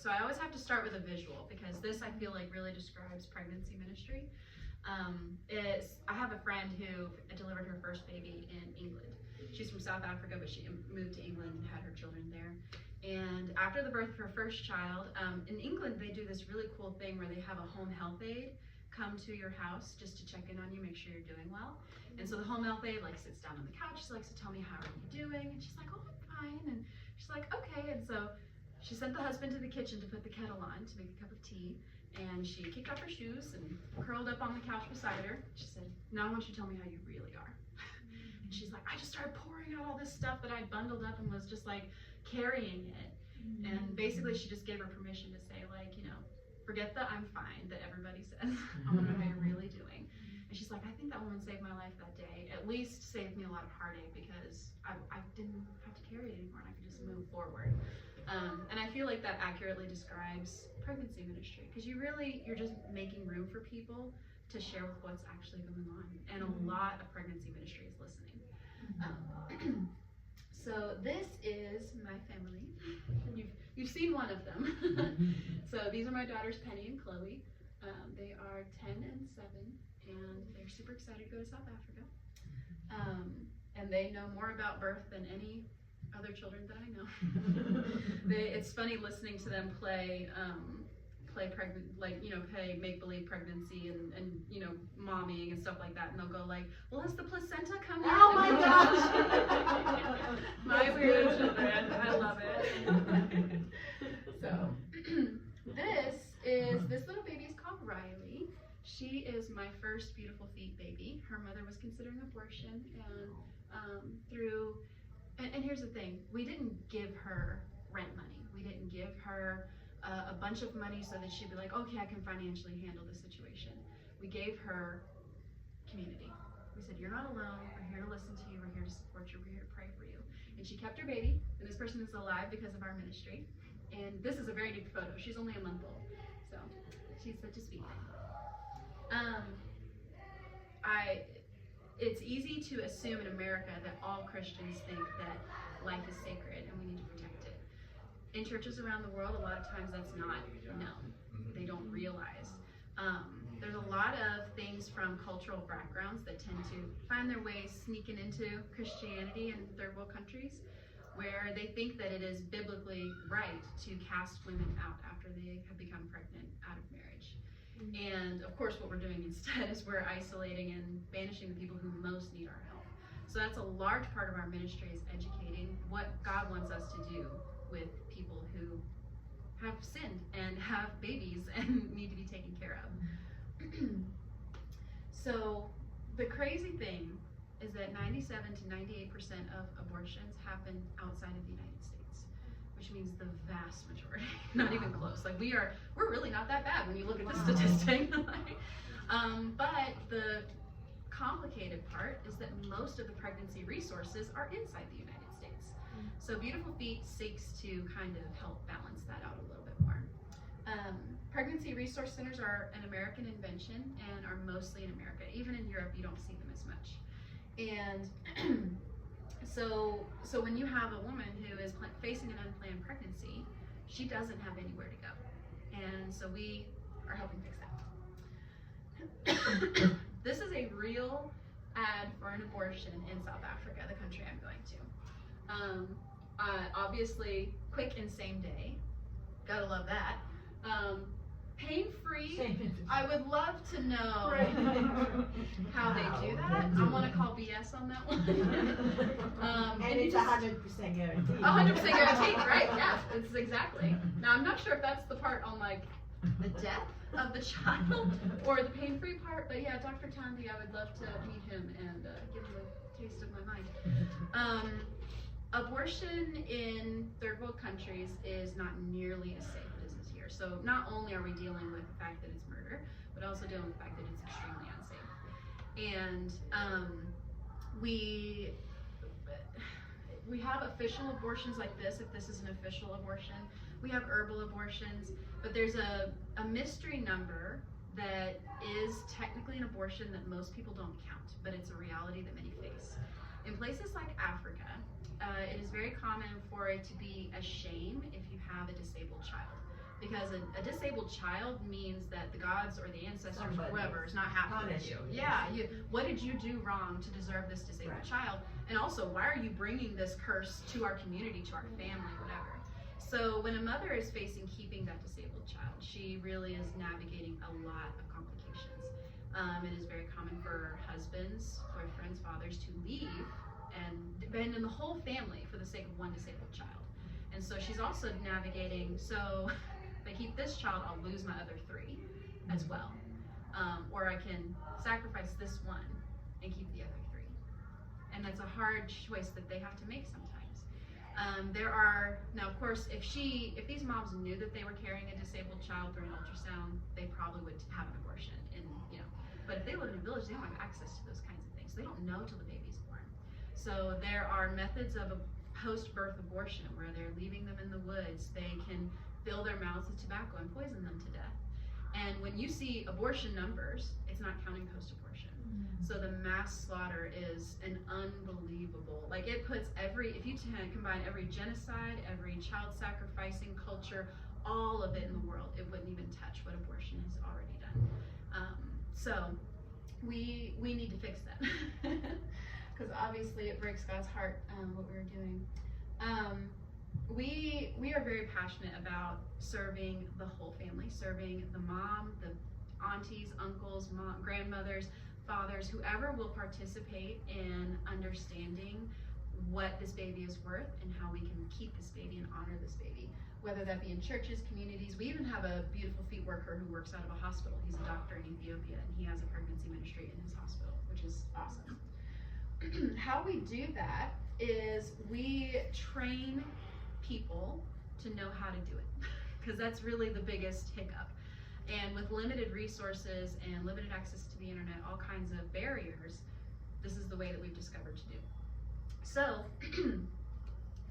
So I always have to start with a visual because this I feel like really describes pregnancy ministry. I have a friend who delivered her first baby in England. She's from South Africa, but she moved to England and had her children there. And after the birth of her first child, in England they do this really cool thing where they have a home health aide come to your house just to check in on you, make sure you're doing well. And so the home health aide like sits down on the couch, she likes to tell me, how are you doing? And she's like, oh, I'm fine. And she's like, okay. And so she sent the husband to the kitchen to put the kettle on to make a cup of tea. And she kicked off her shoes and curled up on the couch beside her. She said, now I want you to tell me how you really are. And she's like, I just started pouring out all this stuff that I'd bundled up and was just like carrying it. And basically she just gave her permission to say, like, you know, forget the I'm fine that everybody says. I want to know how you're really doing. And she's like, I think that woman saved my life that day. At least saved me a lot of heartache because I didn't have to carry it anymore and I could just move forward. And I feel like that accurately describes pregnancy ministry because you're just making room for people to share with what's actually going on. And a lot of pregnancy ministry is listening. So this is my family. You've seen one of them. So these are my daughters, Penny and Chloe. They are 10 and 7, and they're super excited to go to South Africa. And they know more about birth than any other children that I know. It's funny listening to them play pregnant, like, you know, play make-believe pregnancy and you know, mommying and stuff like that, and they'll go like, well, has the placenta come out? Oh my gosh! My weird children, I love it. So, this little baby is called Riley. She is my first beautiful feet baby. Her mother was considering abortion, and here's the thing, we didn't give her rent money. We didn't give her a bunch of money so that she'd be like, okay, I can financially handle the situation. We gave her community. We said, you're not alone, we're here to listen to you, we're here to support you, we're here to pray for you. And she kept her baby, and this person is alive because of our ministry. And this is a very new photo. She's only a month old, so she's such a sweet thing. It's easy to assume in America that all Christians think that life is sacred and we need to protect it. In churches around the world, a lot of times that's not known. They don't realize. There's a lot of things from cultural backgrounds that tend to find their way sneaking into Christianity in third world countries, where they think that it is biblically right to cast women out after they have become pregnant out of marriage. And of course what we're doing instead is we're isolating and banishing the people who most need our help. So that's a large part of our ministry, is educating what God wants us to do with people who have sinned and have babies and need to be taken care of. So the crazy thing is that 97 to 98% of abortions happen outside of the United States, which means the vast majority, not even close. Like we're really not that bad when you look at the statistic. But the complicated part is that most of the pregnancy resources are inside the United States. So Beautiful Feet seeks to kind of help balance that out a little bit more. Pregnancy resource centers are an American invention and are mostly in America. Even in Europe, you don't see them as much. And so when you have a woman who is facing an unplanned pregnancy, she doesn't have anywhere to go. And so we are helping fix that. This is a real ad for an abortion in South Africa, the country I'm going to. Obviously, quick and same day. Gotta love that. Pain-free. I would love to know how they do that. I want to call BS on that one. And it's 100% guaranteed. 100% guaranteed, right? Yeah, it's exactly. Now I'm not sure if that's the part on like the death of the child or the pain-free part, but yeah, Dr. Tandy, I would love to meet him and give him a taste of my mind. Abortion in third world countries is not nearly as safe as it is here. So not only are we dealing with the fact that it's murder, but also dealing with the fact that it's extremely unsafe. And we have official abortions like this, if this is an official abortion. We have herbal abortions, but there's a mystery number that is technically an abortion that most people don't count, but it's a reality that many face. In places like Africa, it is very common for it to be a shame if you have a disabled child. because a disabled child means that the gods or the ancestors Somebody or whoever is not happy with you. punishing you. Yeah, what did you do wrong to deserve this disabled child? And also, why are you bringing this curse to our community, to our family, whatever? So when a mother is facing keeping that disabled child, she really is navigating a lot of complications. It is very common for husbands, boyfriends, fathers to leave and abandon the whole family for the sake of one disabled child. And so she's also navigating, so if I keep this child, I'll lose my other 3 as well. Or I can sacrifice this one and keep the other 3. And that's a hard choice that they have to make sometimes. Now of course, if these moms knew that they were carrying a disabled child through an ultrasound, they probably would have an abortion. But if they live in a village, they don't have access to those kinds of things. They don't know till the baby's born. So there are methods of a post-birth abortion where they're leaving them in the woods. They can fill their mouths with tobacco and poison them to death. And when you see abortion numbers, it's not counting post-abortion. So the mass slaughter is an unbelievable, like it puts if you combine every genocide, every child sacrificing culture, all of it in the world, it wouldn't even touch what abortion has already done. So we need to fix that, because obviously it breaks God's heart what we're doing. We are very passionate about serving the whole family, serving the mom, the aunties, uncles, grandmothers, fathers, whoever will participate in understanding what this baby is worth and how we can keep this baby and honor this baby, whether that be in churches, communities. We even have a beautiful feet worker who works out of a hospital. He's a doctor in Ethiopia, and he has a pregnancy ministry in his hospital, which is awesome. How we do that is we train people to know how to do it, because that's really the biggest hiccup. And with limited resources and limited access to the internet, all kinds of barriers, this is the way that we've discovered to do. So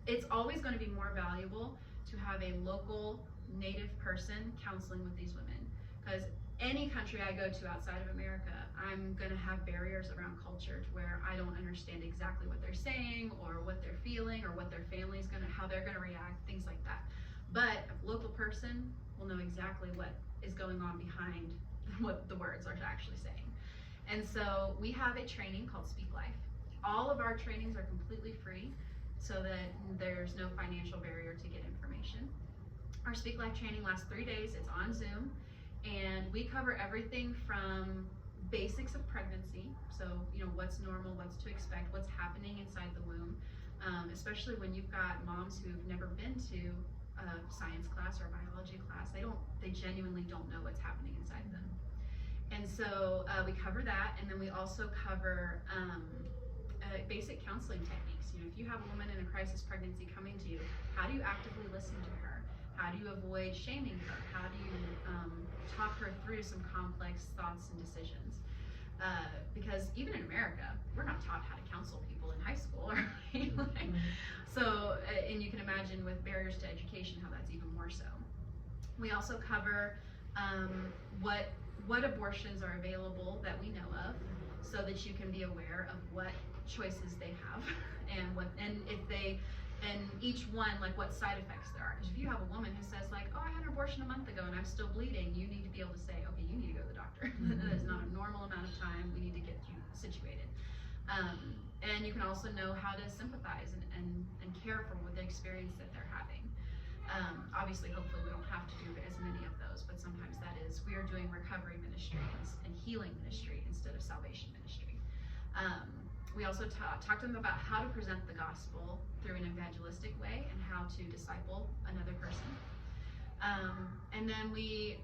it's always going to be more valuable to have a local native person counseling with these women, because any country I go to outside of America, I'm going to have barriers around culture to where I don't understand exactly what they're saying or what they're feeling or what their family's how they're going to react, things like that. But a local person will know exactly what is going on behind what the words are actually saying. And so we have a training called Speak Life. All of our trainings are completely free, so that there's no financial barrier to get information. Our Speak Life training lasts 3 days. It's on Zoom, and we cover everything from basics of pregnancy, so what's normal, what's to expect, what's happening inside the womb, especially when you've got moms who've never been to a science class or a biology class. They genuinely don't know what's happening inside them. And so we cover that, and then we also cover basic counseling techniques. If you have a woman in a crisis pregnancy coming to you, how do you actively listen to her? How do you avoid shaming her? How do you talk her through some complex thoughts and decisions? Because even in America, we're not taught how to counsel people in high school, right? So, and you can imagine with barriers to education, how that's even more so. We also cover what abortions are available that we know of, so that you can be aware of what choices they have and each one, like what side effects there are. Because if you have a woman who says like, oh, I had an abortion a month ago and I'm still bleeding, you need to be able to say, okay, you need to go to the doctor. That is not a normal amount of time. We need to get you situated. And you can also know how to sympathize and care for the experience that they're having. Obviously, hopefully we don't have to do as many of those, but sometimes that is, we are doing recovery ministry and healing ministry instead of salvation ministry. We also talk to them about how to present the gospel through an evangelistic way and how to disciple another person. And then we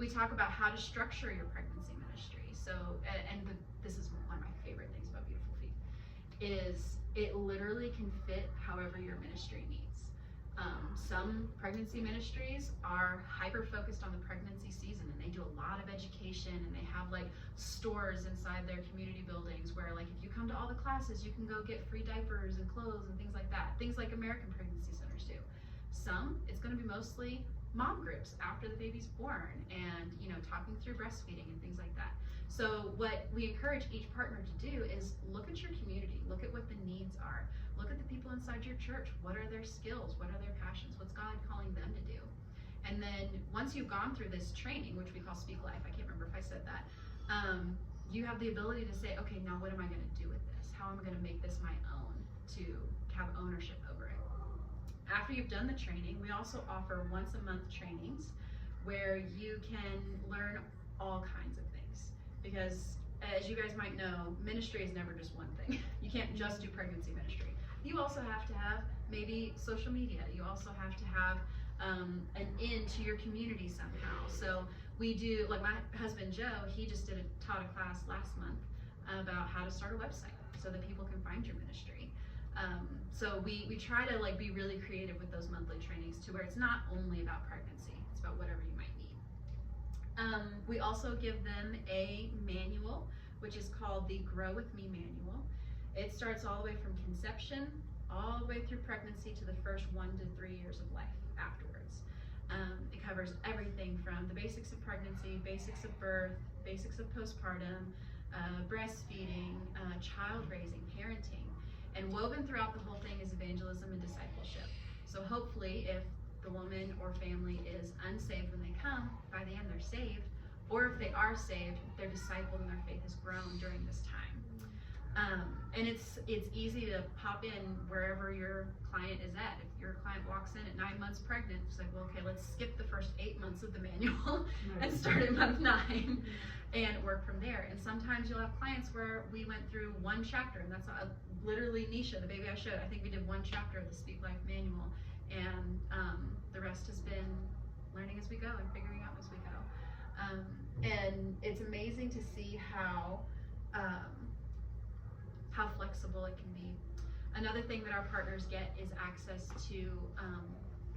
talk about how to structure your pregnancy ministry. So, this is one of my favorite things about Beautiful Feet, is it literally can fit however your ministry needs. Some pregnancy ministries are hyper-focused on the pregnancy season, and they do a lot of education, and they have like stores inside their community buildings where like if you come to all the classes, you can go get free diapers and clothes and things like that. Things like American pregnancy centers do. Some, it's going to be mostly mom groups after the baby's born and, talking through breastfeeding and things like that. So what we encourage each partner to do is look at your community, look at what the needs are. Look at the people inside your church. What are their skills? What are their passions? What's God calling them to do? And then once you've gone through this training, which we call Speak Life, I can't remember if I said that, you have the ability to say, okay, now what am I going to do with this? How am I going to make this my own, to have ownership over it? After you've done the training, we also offer once a month trainings where you can learn all kinds of things. Because as you guys might know, ministry is never just one thing. You can't just do pregnancy ministry. You also have to have maybe social media. You also have to have an in to your community somehow. So we do, like my husband Joe, he just taught a class last month about how to start a website so that people can find your ministry. So we try to like be really creative with those monthly trainings to where it's not only about pregnancy, it's about whatever you might need. We also give them a manual, which is called the Grow With Me manual. It starts all the way from conception, all the way through pregnancy to the first 1 to 3 years of life afterwards. It covers everything from the basics of pregnancy, basics of birth, basics of postpartum, breastfeeding, child raising, parenting. And woven throughout the whole thing is evangelism and discipleship. So hopefully if the woman or family is unsaved when they come, by the end they're saved, or if they are saved, they're discipled and their faith has grown during this time. And it's easy to pop in wherever your client is at. If your client walks in at 9 months pregnant, it's like, well, okay, let's skip the first 8 months of the manual and start at month 9 and work from there. And sometimes you'll have clients where we went through 1 chapter, and that's literally Nisha, the baby I showed. I think we did 1 chapter of the Speak Life manual, and the rest has been learning as we go and figuring out as we go. And it's amazing to see how flexible it can be. Another thing that our partners get is access to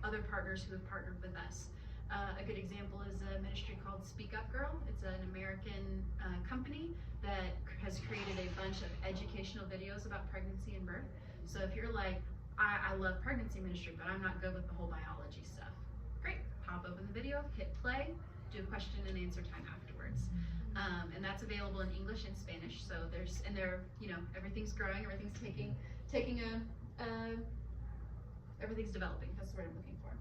other partners who have partnered with us. A good example is a ministry called Speak Up Girl. It's an American company that has created a bunch of educational videos about pregnancy and birth. So if you're like, I love pregnancy ministry, but I'm not good with the whole biology stuff, great, pop open the video, hit play, do a question and answer time afterwards. And that's available in English and Spanish. So everything's growing, everything's everything's developing. That's the word I'm looking for.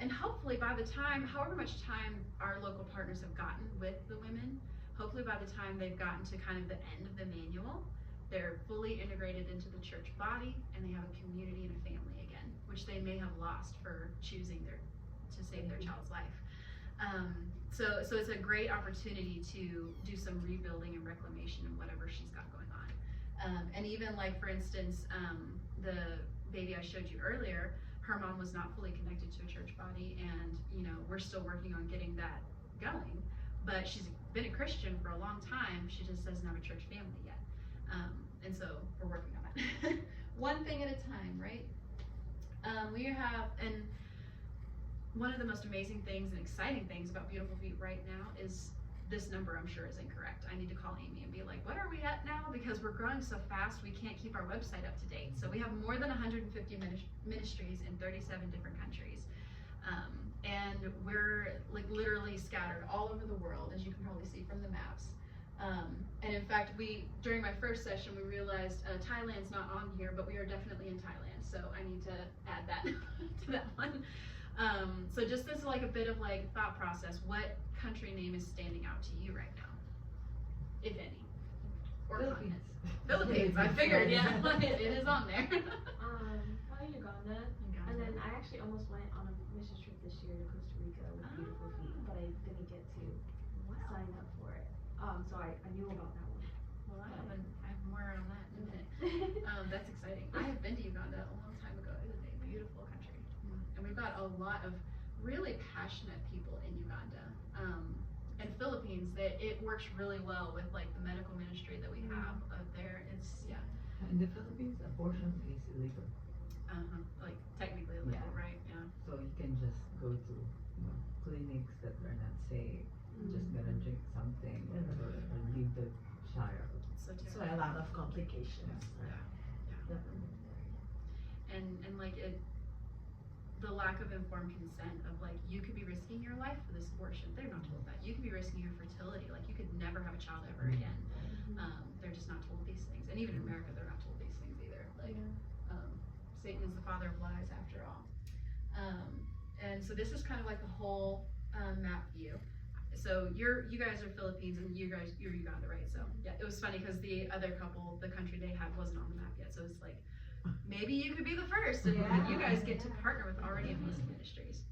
And hopefully by the time, however much time our local partners have gotten with the women, hopefully by the time they've gotten to kind of the end of the manual, they're fully integrated into the church body and they have a community and a family again, which they may have lost for choosing to save their child's life. So it's a great opportunity to do some rebuilding and reclamation of whatever she's got going on. And even like, for instance, the baby I showed you earlier, her mom was not fully connected to a church body, and we're still working on getting that going. But she's been a Christian for a long time, she just doesn't have a church family yet. And so we're working on that. One thing at a time, right? And one of the most amazing things and exciting things about Beautiful Feet right now is this number, I'm sure, is incorrect. I need to call Amy and be like, what are we at now? Because we're growing so fast, we can't keep our website up to date. So we have more than 150 ministries in 37 different countries. And we're like literally scattered all over the world, as you can probably see from the maps. And in fact, during my first session, we realized Thailand's not on here, but we are definitely in Thailand. So I need to add that to that one. So just as like a bit of like thought process, what country name is standing out to you right now, if any? Or Philippines. Philippines, I figured, yeah, it is on there. Uganda. And then I actually almost went on a mission trip this year to Costa Rica with Beautiful Feet, but I didn't get to sign up for it. So I knew about that one. Well, I have more on that in a minute. That's exciting. I have been to Uganda a long time ago. It is a beautiful country. And we've got a lot of really passionate people in Uganda. And Philippines, that it works really well with like the medical ministry that we have up there. It's, yeah. In the Philippines, abortion is illegal. Like technically illegal, Yeah. right? Yeah. So you can just go to clinics that are not safe, just gonna drink something or leave the child. So So terrible. a lot of complications. Yeah. And like the lack of informed consent of like, you could be risking your life for this abortion. They're not told that. You could be risking your fertility. Like you could never have a child ever again. They're just not told these things. And even in America, they're not told these things either. Like, Satan is the father of lies after all. And so this is kind of like a whole map view. So you guys are Philippines and you're Uganda, right? So yeah, it was funny because the other couple, the country they had wasn't on the map yet. So it's like, maybe you could be the first, and you guys get to partner with already amazing ministries.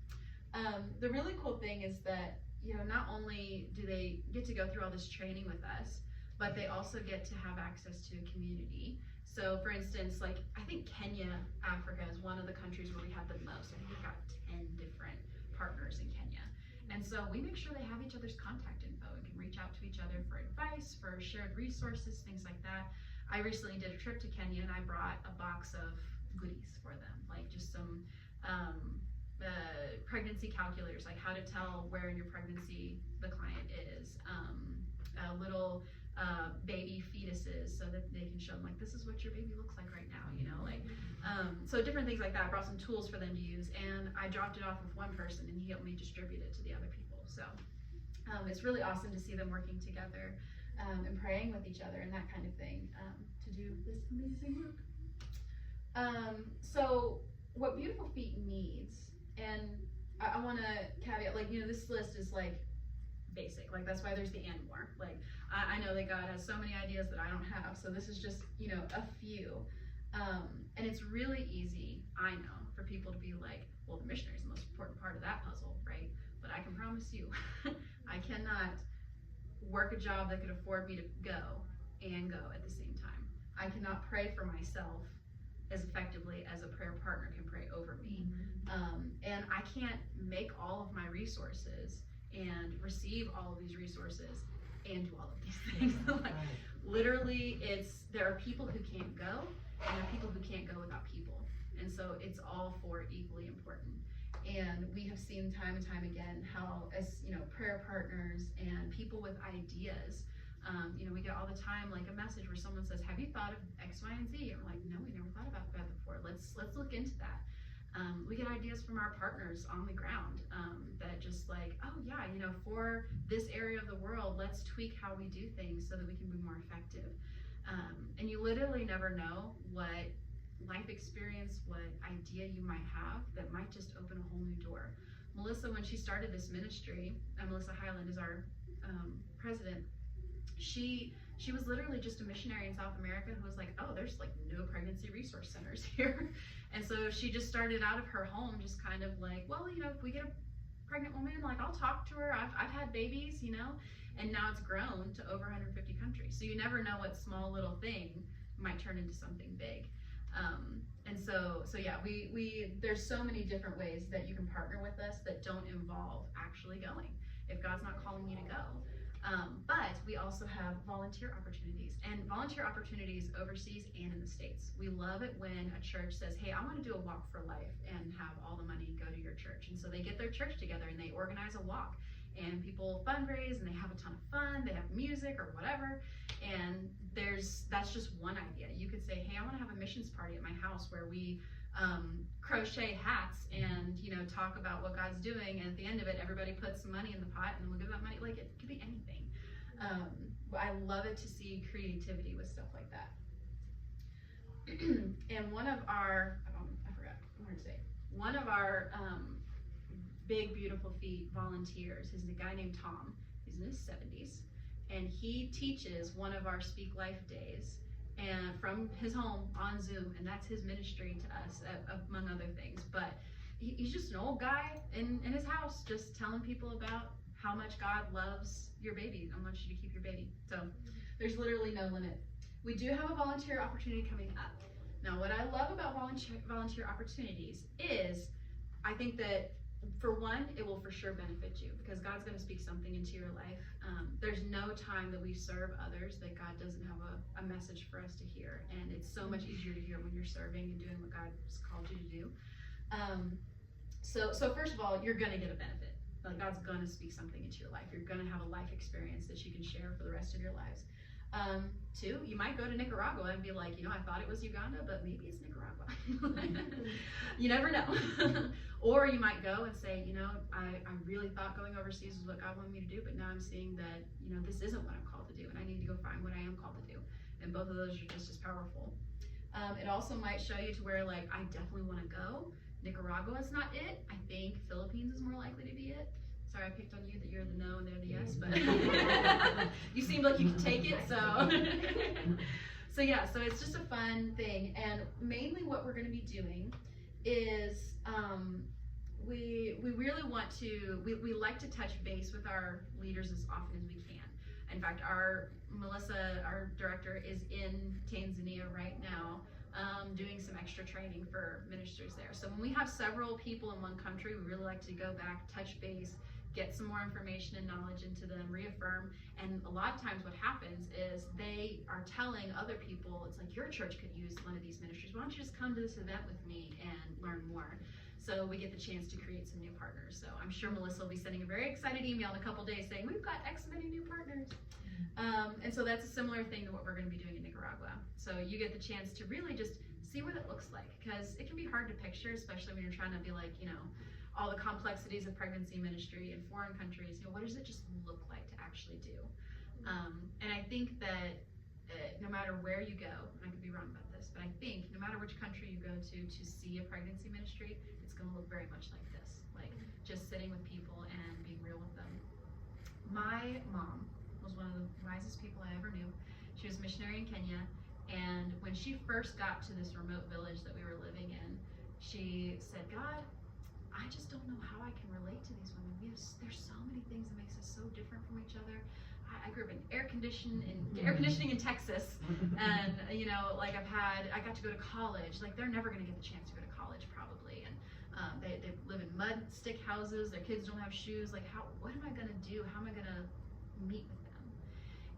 The really cool thing is that, not only do they get to go through all this training with us, but they also get to have access to a community. So for instance, like I think Kenya, Africa is one of the countries where we have the most. I think we've got 10 different partners in Kenya. And so we make sure they have each other's contact info and can reach out to each other for advice, for shared resources, things like that. I recently did a trip to Kenya and I brought a box of goodies for them, like just some pregnancy calculators, like how to tell where in your pregnancy the client is, little baby fetuses so that they can show them like, this is what your baby looks like right now, so different things like that. I brought some tools for them to use, and I dropped it off with one person and he helped me distribute it to the other people. So it's really awesome to see them working together and praying with each other and that kind of thing to do this amazing work. So what Beautiful Feet needs, and I want to caveat, like, this list is like basic, like that's why there's the and more. Like I know that God has so many ideas that I don't have, so this is just a few, and it's really easy, I know, for people to be like, well, the missionary is the most important part of that puzzle, right? But I can promise you I cannot work a job that could afford me to go at the same time. I cannot pray for myself as effectively as a prayer partner can pray over me. And I can't make all of my resources and receive all of these resources and do all of these things. Like, literally, there are people who can't go, and there are people who can't go without people. And so it's all four equally important. And we have seen time and time again how, as prayer partners and people with ideas, we get all the time like a message where someone says, have you thought of X, Y, and Z? And we're like, no, we never thought about that before. Let's look into that. We get ideas from our partners on the ground that just like, oh yeah, for this area of the world, let's tweak how we do things so that we can be more effective. And you literally never know what life experience, what idea you might have that might just open a whole new door. Melissa, when she started this ministry, Melissa Highland is our president, she was literally just a missionary in South America who was like, oh, there's like no pregnancy resource centers here. And so she just started out of her home, just kind of like, well, if we get a pregnant woman, like I'll talk to her. I've had babies, and now it's grown to over 150 countries. So you never know what small little thing might turn into something big. And so yeah, there's so many different ways that you can partner with us that don't involve actually going, if God's not calling you to go. But we also have volunteer opportunities, and volunteer opportunities overseas and in the States. We love it when a church says, hey, I want to do a walk for life and have all the money go to your church. And so they get their church together and they organize a walk, and people fundraise and they have a ton of fun. They have music or whatever. And that's just one idea. You could say, hey, I want to have a missions party at my house where we crochet hats and talk about what God's doing, and at the end of it everybody puts some money in the pot and we'll give that money. Like, it could be anything. I love it to see creativity with stuff like that. And one of our Big Beautiful Feet volunteers is a guy named Tom. He's in his 70s, and he teaches one of our Speak Life days and from his home on Zoom, and that's his ministry to us, among other things. But he's just an old guy in his house, just telling people about how much God loves your baby and wants you to keep your baby. So there's literally no limit. We do have a volunteer opportunity coming up. Now, what I love about volunteer opportunities is, I think that for one, it will for sure benefit you because God's going to speak something into your life. There's no time that we serve others that God doesn't have a message for us to hear, and it's so much easier to hear when you're serving and doing what God's called you to do. So first of all, you're going to get a benefit. Like, God's going to speak something into your life. You're going to have a life experience that you can share for the rest of your lives. Two, you might go to Nicaragua and be like, I thought it was Uganda, but maybe it's Nicaragua. You never know. Or you might go and say, I really thought going overseas was what God wanted me to do, but now I'm seeing that, this isn't what I'm called to do, and I need to go find what I am called to do. And both of those are just as powerful. It also might show you to where, like, I definitely want to go. Nicaragua is not it. I think Philippines is more likely to be it. Sorry, I picked on you that you're the no and they're the yes, but you seemed like you could take it, so. So yeah, so it's just a fun thing, and mainly what we're going to be doing is we really want to, we like to touch base with our leaders as often as we can. In fact, Melissa, our director, is in Tanzania right now doing some extra training for ministers there. So when we have several people in one country, we really like to go back, touch base, get some more information and knowledge into them, reaffirm. And a lot of times what happens is they are telling other people, it's like, your church could use one of these ministries. Why don't you just come to this event with me and learn more? So we get the chance to create some new partners. So I'm sure Melissa will be sending a very excited email in a couple days saying, we've got X many new partners. And so that's a similar thing to what we're going to be doing in Nicaragua. So you get the chance to really just see what it looks like, because it can be hard to picture, especially when you're trying to be like, you know, all the complexities of pregnancy ministry in foreign countries. You know, what does it just look like to actually do? And I think that no matter where you go, and I could be wrong about this, but I think no matter which country you go to see a pregnancy ministry, it's going to look very much like this, like just sitting with people and being real with them. My mom was one of the wisest people I ever knew. She was a missionary in Kenya, and when she first got to this remote village that we were living in, she said, God, I just don't know how I can relate to these women. There's so many things that makes us so different from each other. I grew up in air conditioning in Texas, and you know, like I got to go to college. Like they're never gonna get the chance to go to college probably, and they live in mud stick houses. Their kids don't have shoes. Like what am I gonna do? How am I gonna meet with them?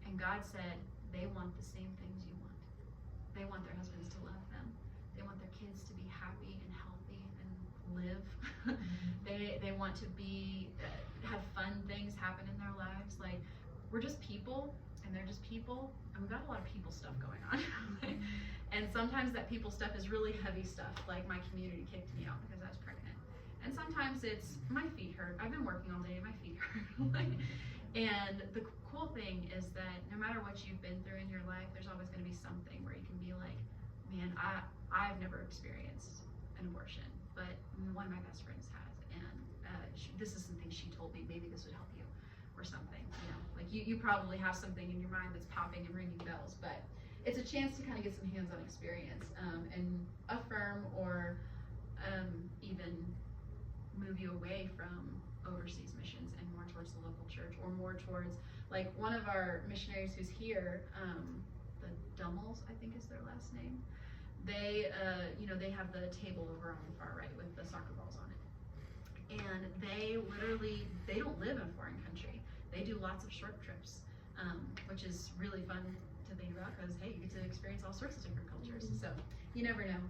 And God said they want the same things you want. They want their husbands to love them. They want their kids to be happy and healthy and live. They want to be have fun things happen in their lives. Like we're just people, and they're just people, and we've got a lot of people stuff going on. And sometimes that people stuff is really heavy stuff, like my community kicked me out because I was pregnant. And sometimes it's my feet hurt. I've been working all day, my feet hurt. And the cool thing is that no matter what you've been through in your life, there's always going to be something where you can be like, man, I've never experienced an abortion, but one of my best friends has, and this is something she told me, maybe this would help you, or something, you know, like you probably have something in your mind that's popping and ringing bells, but it's a chance to kind of get some hands-on experience and affirm or even move you away from overseas missions and more towards the local church, or more towards, like one of our missionaries who's here, the Dummels, I think is their last name. They, you know, they have the table over on the far right with the soccer balls on it. And they don't live in a foreign country. They do lots of short trips, which is really fun to think about because, hey, you get to experience all sorts of different cultures. So you never know.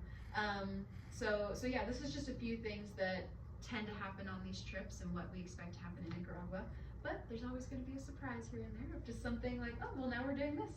So yeah, this is just a few things that tend to happen on these trips and what we expect to happen in Nicaragua. But there's always going to be a surprise here and there of just something like, oh, well, now we're doing this.